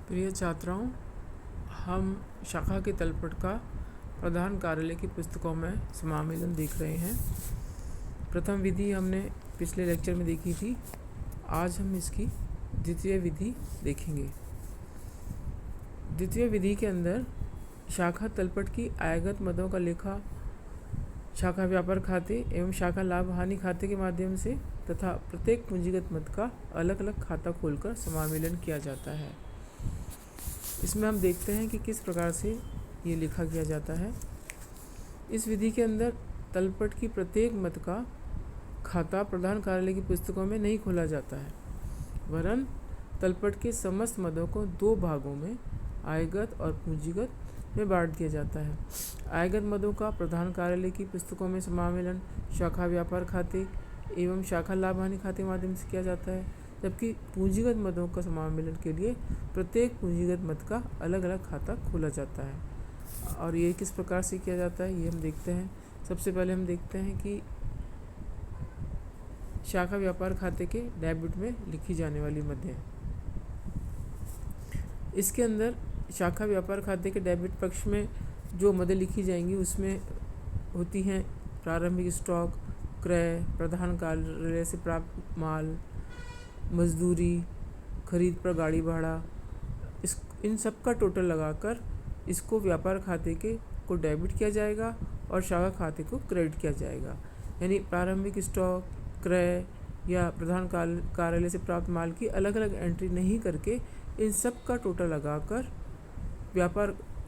प्रिय छात्राओं, हम शाखा के तलपट का प्रधान कार्यालय की पुस्तकों में समामेलन देख रहे हैं। प्रथम विधि हमने पिछले लेक्चर में देखी थी। आज हम इसकी द्वितीय विधि देखेंगे। द्वितीय विधि के अंदर शाखा तलपट की आयगत मदों का लेखा शाखा व्यापार खाते एवं शाखा लाभ हानि खाते के माध्यम से तथा प्रत्येक पूंजीगत मद का अलग अलग खाता खोलकर समामेलन किया जाता है। इसमें हम देखते हैं कि किस प्रकार से ये लिखा किया जाता है। इस विधि के अंदर तलपट की प्रत्येक मद का खाता प्रधान कार्यालय की पुस्तकों में नहीं खोला जाता है, वरन तलपट के समस्त मदों को दो भागों में आयगत और पूंजीगत में बांट दिया जाता है। आयगत मदों का प्रधान कार्यालय की पुस्तकों में समामेलन शाखा व्यापार खाते एवं शाखा लाभ हानि खाते के माध्यम से किया जाता है, जबकि पूंजीगत मदों का समामेलन के लिए प्रत्येक पूंजीगत मद का अलग अलग खाता खोला जाता है। और ये किस प्रकार से किया जाता है ये हम देखते हैं। सबसे पहले हम देखते हैं कि शाखा व्यापार खाते के डेबिट में लिखी जाने वाली मदें। इसके अंदर शाखा व्यापार खाते के डेबिट पक्ष में जो मदें लिखी जाएंगी उसमें होती हैं प्रारंभिक स्टॉक, क्रय, प्रधान कार्यालय से प्राप्त माल, मजदूरी, खरीद पर गाड़ी भाड़ा। इन सब का टोटल लगाकर इसको व्यापार खाते के को डेबिट किया जाएगा और शाखा खाते को क्रेडिट किया जाएगा। यानी प्रारंभिक स्टॉक, क्रय या प्रधान कार्यालय से प्राप्त माल की अलग अलग एंट्री नहीं करके इन सब का टोटल लगाकर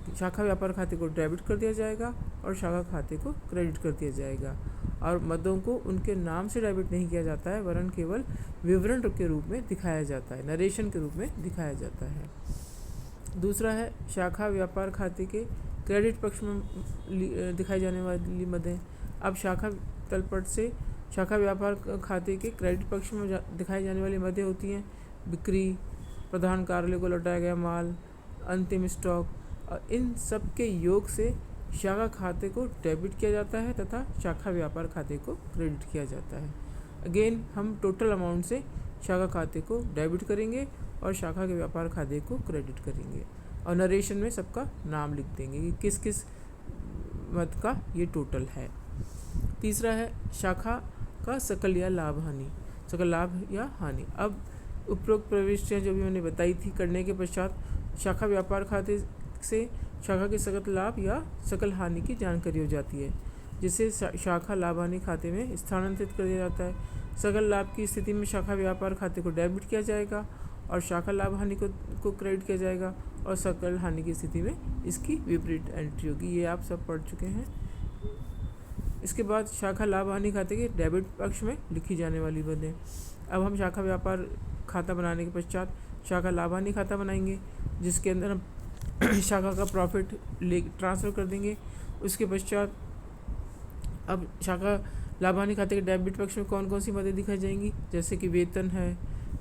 शाखा व्यापार खाते को डेबिट कर दिया जाएगा और शाखा खाते को क्रेडिट कर दिया जाएगा। और मदों को उनके नाम से डेबिट नहीं किया जाता है, वरन केवल विवरण के रूप में दिखाया जाता है, नरेशन के रूप में दिखाया जाता है। दूसरा है शाखा व्यापार खाते के क्रेडिट पक्ष में दिखाई जाने वाली मदें। अब शाखा तलपट से शाखा व्यापार खाते के क्रेडिट पक्ष में दिखाई जाने वाली मदें होती हैं बिक्री, प्रधान कार्यालय को लौटाया गया माल, अंतिम स्टॉक। और इन सब के योग से शाखा खाते को डेबिट किया जाता है तथा शाखा व्यापार खाते को क्रेडिट किया जाता है। अगेन हम टोटल अमाउंट से शाखा खाते को डेबिट करेंगे और शाखा के व्यापार खाते को क्रेडिट करेंगे और नरेशन में सबका नाम लिख देंगे कि किस किस मद का ये टोटल है। तीसरा है शाखा का सकल या लाभ हानि, सकल लाभ या हानि। अब उपरोक्त प्रविष्टियाँ जो भी मैंने बताई थी करने के पश्चात शाखा व्यापार खाते से शाखा के सकल लाभ या सकल हानि की जानकारी हो जाती है, जिसे शाखा लाभ हानि खाते में स्थानांतरित कर दिया जाता है। सकल लाभ की स्थिति में शाखा व्यापार खाते को डेबिट किया जाएगा और शाखा लाभ हानि को क्रेडिट किया जाएगा, और सकल हानि की स्थिति में इसकी विपरीत एंट्री होगी। ये आप सब पढ़ चुके हैं। इसके बाद शाखा लाभ हानि खाते के डेबिट पक्ष में लिखी जाने वाली मदें। अब हम शाखा व्यापार खाता बनाने के पश्चात शाखा लाभ हानि खाता बनाएंगे, जिसके अंदर हम शाखा का प्रॉफिट ट्रांसफ़र कर देंगे। उसके पश्चात अब शाखा लाभ हानि खाते के डेबिट पक्ष में कौन कौन सी मदें दिखाई जाएंगी, जैसे कि वेतन है,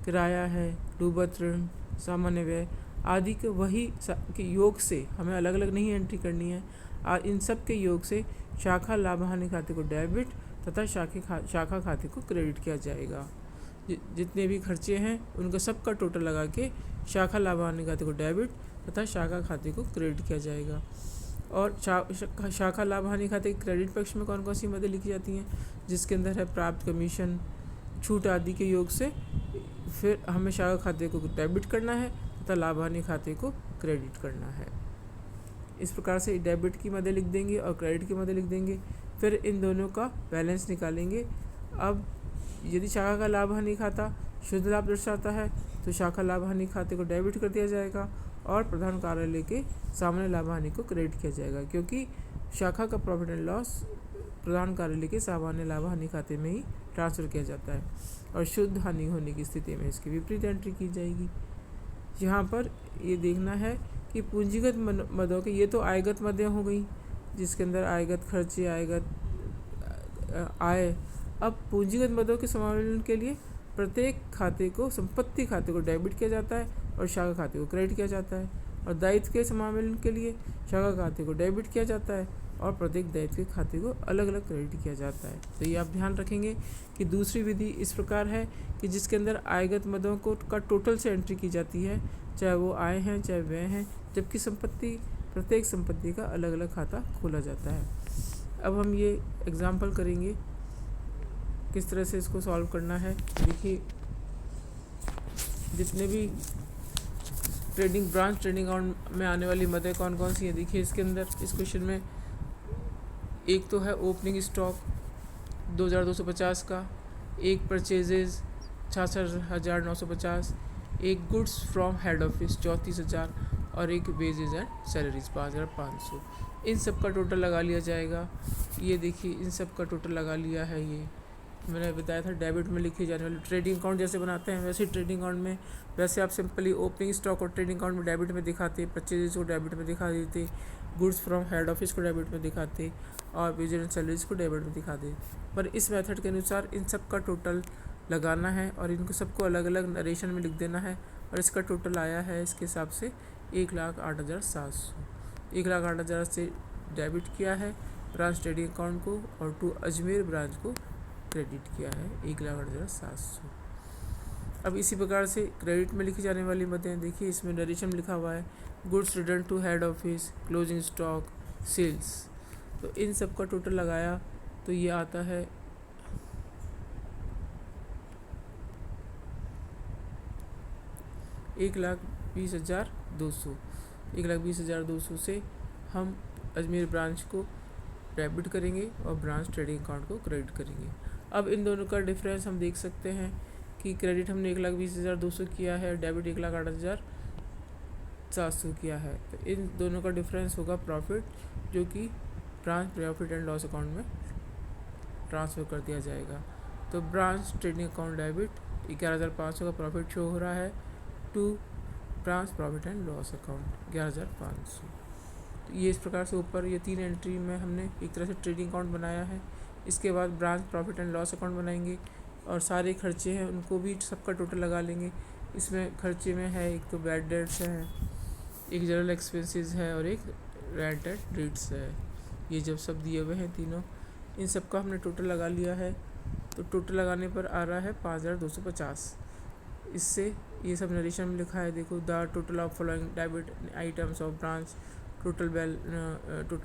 किराया है, डूबत ऋण, सामान्य व्यय आदि के वही के योग से हमें अलग अलग नहीं एंट्री करनी है। इन सब के योग से शाखा लाभ हानि खाते को डेबिट तथा शाखा खाते को क्रेडिट किया जाएगा। जितने भी खर्चे हैं उनका सबका टोटल लगा के शाखा लाभ हानि खाते को डेबिट तथा शाखा खाते को क्रेडिट किया जाएगा। और शाखा लाभ हानि खाते के क्रेडिट पक्ष में कौन कौन सी मदें लिखी जाती हैं, जिसके अंदर है प्राप्त कमीशन, छूट आदि के योग से फिर हमें शाखा खाते को डेबिट करना है तथा लाभ हानि खाते को क्रेडिट करना है। इस प्रकार से डेबिट की मदें लिख देंगे और क्रेडिट की मदें लिख देंगे। फिर इन दोनों का बैलेंस निकालेंगे। अब यदि शाखा का लाभ हानि खाता शुद्ध लाभ दर्शाता है तो शाखा लाभ हानि खाते को डेबिट कर दिया जाएगा और प्रधान कार्यालय के सामान्य लाभ हानि को क्रेडिट किया जाएगा, क्योंकि शाखा का प्रॉफिट एंड लॉस प्रधान कार्यालय के सामान्य लाभ हानि खाते में ही ट्रांसफ़र किया जाता है और शुद्ध हानि होने की स्थिति में इसकी विपरीत एंट्री की जाएगी। यहाँ पर ये देखना है कि पूंजीगत मदों के ये तो आयगत मदें हो गई, जिसके अंदर आयगत खर्चे, आयगत आय। अब पूंजीगत मदों के समावेलन के लिए प्रत्येक खाते को संपत्ति खाते को डेबिट किया जाता है और शाखा खाते को क्रेडिट किया जाता है, और दायित्व के समावेलन के लिए शाखा खाते को डेबिट किया जाता है और प्रत्येक दायित्व के खाते को अलग अलग क्रेडिट किया जाता है। तो ये आप ध्यान रखेंगे कि दूसरी विधि इस प्रकार है कि जिसके अंदर आयगत मदों को का टोटल से एंट्री की जाती है, चाहे वो आय हैं चाहे व्यय हैं, जबकि प्रत्येक संपत्ति का अलग अलग खाता खोला जाता है। अब हम ये एग्जाम्पल करेंगे किस तरह से इसको सॉल्व करना है। देखिए, जितने भी ब्रांच ट्रेडिंग अकाउंट में आने वाली मदें कौन कौन सी हैं। देखिए, इसके अंदर इस क्वेश्चन में एक तो है ओपनिंग स्टॉक 2250 का, एक परचेजेज 66,950, एक गुड्स फ्रॉम हेड ऑफिस 34,000 और एक वेजेज एंड सैलरीज 5,500। इन सब का टोटल लगा लिया जाएगा। ये देखिए, इन सब का टोटल लगा लिया है। ये मैंने बताया था डेबिट में लिखी जाने वाली ट्रेडिंग अकाउंट जैसे बनाते हैं वैसे ही ट्रेडिंग अकाउंट में, वैसे आप सिंपली ओपनिंग स्टॉक और ट्रेडिंग अकाउंट में डेबिट में दिखाते, परचेजेज को डेबिट में दिखा देते, गुड्स फ्रॉम हेड ऑफिस को डेबिट में दिखाते और वेजेज एंड सैलरीज को डेबिट में दिखाते। पर इस मेथड के अनुसार इन सब का टोटल लगाना है और इनको सबको अलग अलग नरेशन में लिख देना है। और इसका टोटल आया है इसके हिसाब से 1,08,700। 1,08,000 से डेबिट किया है ब्रांच ट्रेडिंग अकाउंट को और टू अजमेर ब्रांच को क्रेडिट किया है 1,08,700। अब इसी प्रकार से क्रेडिट में लिखी जाने वाली मदें देखिए, इसमें नरेशन लिखा हुआ है goods return to head office, closing stock, sales. तो इन सब का टोटल लगाया तो ये आता है 1,20,200। 1,20,200 से हम अजमेर ब्रांच को डेबिट करेंगे और ब्रांच ट्रेडिंग अकाउंट को क्रेडिट करेंगे। अब इन दोनों का डिफरेंस हम देख सकते हैं कि क्रेडिट हमने 1,20,200 किया है, डेबिट 1,08,700 किया है। तो इन दोनों का डिफरेंस होगा प्रॉफिट, जो कि branch profit and loss account में ट्रांसफ़र कर दिया जाएगा। तो ब्रांच ट्रेडिंग अकाउंट डेबिट 11,500 का प्रॉफिट शो हो रहा है to branch profit and loss account 11,500। तो ये इस प्रकार से ऊपर ये 3 एंट्री में हमने एक तरह से ट्रेडिंग अकाउंट बनाया है। इसके बाद branch profit and loss account बनाएंगे और सारे खर्चे हैं उनको भी सबका टोटल लगा लेंगे। इसमें खर्चे में है एक तो बैड डेट्स है, एक जनरल एक्सपेंसेस है और एक रेंट एंड रेट्स है। ये जब सब दिए हुए हैं तीनों, इन सब का हमने टोटल लगा लिया है। तो टोटल लगाने पर आ रहा है 5,250। इससे ये सब नरेशन में लिखा है, देखो the total of following debit items of branch total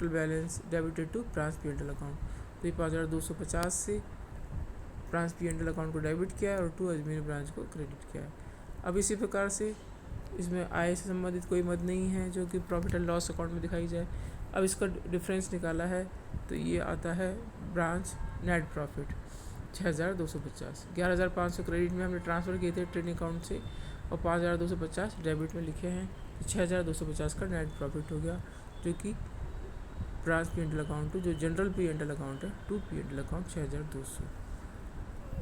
balance debited to branch P&L account. तो ये 5,250 से ब्रांच P&L अकाउंट को डेबिट किया है और टू अजमेर ब्रांच को क्रेडिट किया है। अब इसी प्रकार से इसमें आय से संबंधित कोई मद नहीं है जो कि प्रॉफिट एंड लॉस अकाउंट में दिखाई जाए। अब इसका डिफरेंस निकाला है तो ये आता है ब्रांच नेट प्रॉफिट 6,250। 11,500 क्रेडिट में हमने ट्रांसफ़र किए थे ट्रेडिंग अकाउंट से और 5,250 डेबिट में लिखे हैं। तो 6,250 का नेट प्रॉफिट हो गया, जो कि ब्रांच P&L अकाउंट टू जो जनरल P&L अकाउंट है टू P&L अकाउंट 6,200।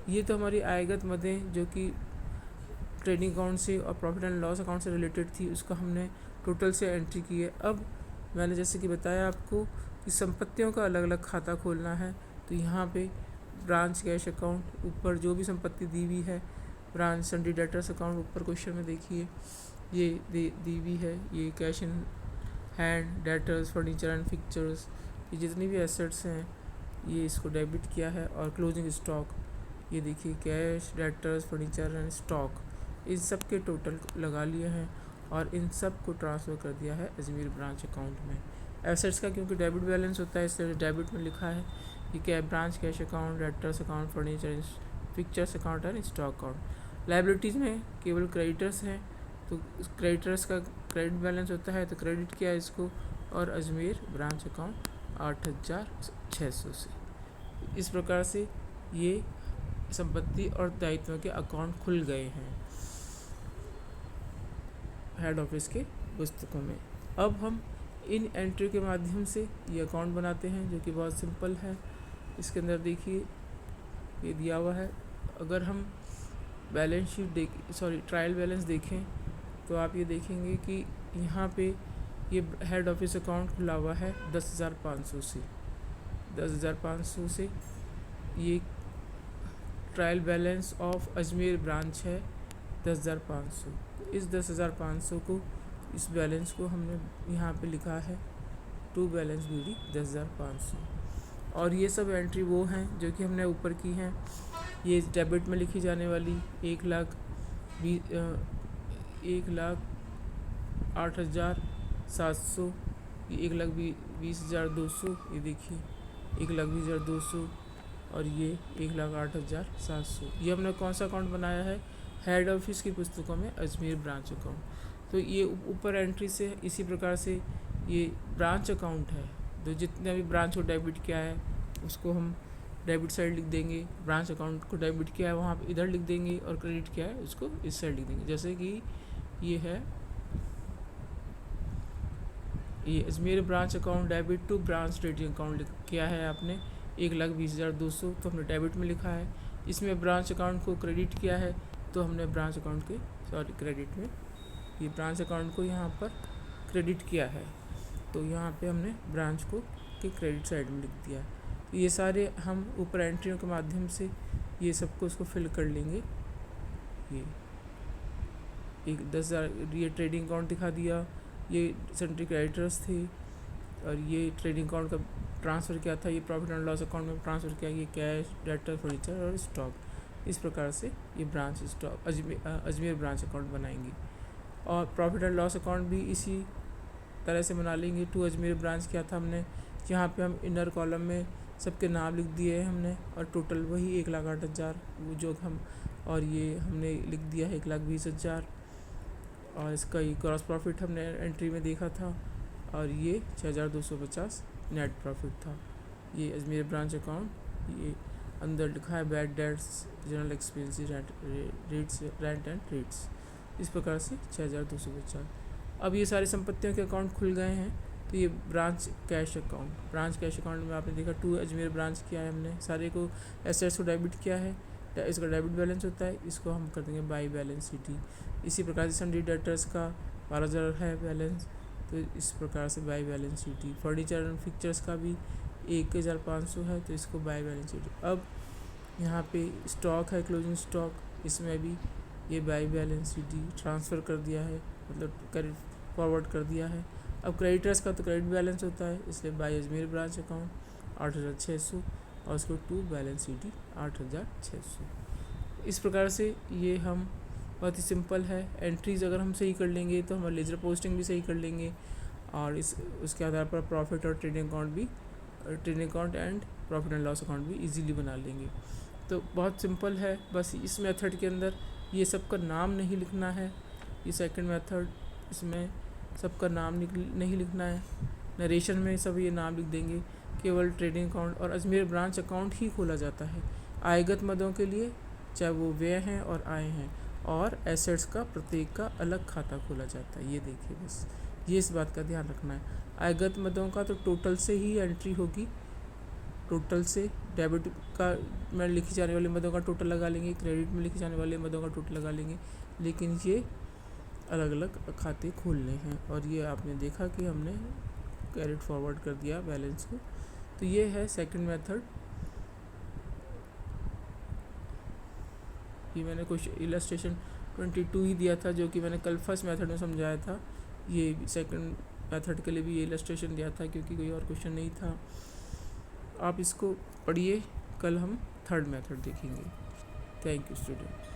ये तो हमारी आयगत मदें जो कि ट्रेडिंग अकाउंट से और प्रॉफिट एंड लॉस अकाउंट से रिलेटेड थी, उसका हमने टोटल से एंट्री की है। अब मैंने जैसे कि बताया आपको कि संपत्तियों का अलग अलग खाता खोलना है। तो यहाँ पे ब्रांच कैश अकाउंट ऊपर जो भी संपत्ति दी हुई है, ब्रांच सन्डी डेटर्स अकाउंट ऊपर क्वेश्चन में देखिए ये दी हुई है। ये cash in hand, debtors, furniture and fixtures, ये जितनी भी एसेट्स हैं ये इसको डेबिट किया है। और क्लोजिंग स्टॉक ये देखिए cash, debtors, furniture and stock, इन सब के टोटल लगा लिए हैं और इन सब को ट्रांसफ़र कर दिया है अजमेर ब्रांच अकाउंट में। एसेट्स का क्योंकि डेबिट बैलेंस होता है इसलिए डेबिट में लिखा है कि क्या branch cash account, debtors account, furniture, fixtures account and stock account. Liabilities में केवल क्रेडिटर्स हैं तो क्रेडिटर्स का क्रेडिट बैलेंस होता है तो क्रेडिट किया इसको और अजमेर ब्रांच अकाउंट 8,600 से। इस प्रकार से ये संपत्ति और दायित्व के अकाउंट खुल गए हैं हेड ऑफिस के पुस्तकों में। अब हम इन एंट्री के माध्यम से ये अकाउंट बनाते हैं जो कि बहुत सिंपल है। इसके अंदर देखिए ये दिया हुआ है। अगर हम बैलेंस शीट ट्रायल बैलेंस देखें तो आप ये देखेंगे कि यहाँ पे ये हेड ऑफिस अकाउंट खुला हुआ है 10,500 से। 10,500 से ये trial balance of Ajmer branch है 10,500। इस 10,500 को, इस बैलेंस को हमने यहाँ पे लिखा है टू बैलेंस BD 10,500। और ये सब एंट्री वो हैं जो कि हमने ऊपर की हैं। ये डेबिट में लिखी जाने वाली 1,08,700, ये 1,20,200, ये देखिए 1,20,200, और ये 1,08,700। ये हमने कौन सा अकाउंट बनाया है? हेड ऑफिस की पुस्तकों में अजमेर ब्रांच अकाउंट। तो ये ऊपर एंट्री से इसी प्रकार से ये ब्रांच अकाउंट है। तो जितने भी ब्रांच को डेबिट किया है उसको हम डेबिट साइड लिख देंगे, ब्रांच अकाउंट को डेबिट किया है वहाँ पे इधर लिख देंगे, और क्रेडिट किया है उसको इस साइड लिख देंगे। जैसे कि ये है, ये Ajmer branch account debit to branch trading account किया है आपने 1,20,200, तो हमने डेबिट में लिखा है। इसमें ब्रांच अकाउंट को क्रेडिट किया है तो हमने ब्रांच अकाउंट के क्रेडिट में ये ब्रांच अकाउंट को यहाँ पर क्रेडिट किया है, तो यहाँ पे हमने ब्रांच को के क्रेडिट साइड में लिख दिया। तो ये सारे हम ऊपर एंट्रियों के माध्यम से ये सबको इसको फिल कर लेंगे। ये एक 10,000 ये ट्रेडिंग अकाउंट दिखा दिया, ये सेंट्री क्रेडिटर्स थे, और ये ट्रेडिंग अकाउंट का ट्रांसफ़र किया था, ये प्रॉफिट एंड लॉस अकाउंट में ट्रांसफ़र किया, ये कैश, डेटर, फर्नीचर और स्टॉक। इस प्रकार से ये branch stock Ajmer branch account बनाएंगे। और प्रॉफिट एंड लॉस अकाउंट भी इसी तरह से बना लेंगे। टू अजमेर ब्रांच किया था हमने, यहाँ पे हम इनर कॉलम में सबके नाम लिख दिए हैं हमने, और टोटल वही 1,08,000 वो जो हम, और ये हमने लिख दिया है 1,20,000, और इसका ये क्रॉस प्रॉफिट हमने एंट्री में देखा था, और ये 6,250 नेट प्रॉफिट था। ये अजमेर ब्रांच अकाउंट, ये अंदर लिखा है bad debts, general expenses, rent and rates. इस प्रकार से 6,250। अब ये सारी संपत्तियों के अकाउंट खुल गए हैं। तो ये ब्रांच कैश अकाउंट में आपने देखा टू अजमेर ब्रांच किया है हमने, सारे को एसेट्स को डेबिट किया है, इसका डेबिट बैलेंस होता है, इसको हम कर देंगे बाई बैलेंस शीट। इसी प्रकार से सन्डी डेटर्स का 12,000 है बैलेंस, तो इस प्रकार से by balance sheet. Furniture and fixtures का भी 1,500 है, तो इसको बाई बैलेंस शीट। अब यहाँ पे स्टॉक है, क्लोजिंग स्टॉक, इसमें भी ये बाई बैलेंस शीट ट्रांसफ़र कर दिया है, मतलब कैरी फॉरवर्ड कर दिया है। अब क्रेडिटर्स का तो क्रेडिट बैलेंस होता है, इसलिए बाई अजमेर ब्रांच अकाउंट 8,600, और उसको टू बैलेंस शीट 8,600। इस प्रकार से ये हम बहुत ही सिंपल है। एंट्रीज अगर हम सही कर लेंगे तो हमारे लेजर पोस्टिंग भी सही कर लेंगे, और उसके आधार पर प्रॉफिट और trading account and profit and loss account भी इजीली बना लेंगे। तो बहुत सिंपल है। बस इस मेथड के अंदर ये सबका नाम नहीं लिखना है। ये सेकंड मेथड, इसमें सबका नाम नहीं लिखना है, नरेशन में सब ये नाम लिख देंगे। केवल ट्रेडिंग अकाउंट और अजमेर ब्रांच अकाउंट ही खोला जाता है आयगत मदों के लिए, चाहे वो व्यय हैं और आय हैं, और एसेट्स का प्रत्येक का अलग खाता खोला जाता है। ये देखिए, बस ये इस बात का ध्यान रखना है। आयगत मदों का तो टोटल से ही एंट्री होगी, टोटल से डेबिट का में लिखी जाने वाली मदों का टोटल लगा लेंगे, क्रेडिट में लिखी जाने वाले मदों का टोटल लगा लेंगे, लेकिन ये अलग अलग खाते खोलने हैं। और ये आपने देखा कि हमने कैरेट फॉरवर्ड कर दिया बैलेंस को। तो ये है सेकंड मेथड। ये मैंने कुछ इलस्ट्रेशन 22 ही दिया था, जो कि मैंने कल फर्स्ट मेथड में समझाया था। ये सेकंड मेथड के लिए भी ये इलस्ट्रेशन दिया था, क्योंकि कोई और क्वेश्चन नहीं था। आप इसको पढ़िए, कल हम थर्ड मेथड देखेंगे। Thank you student.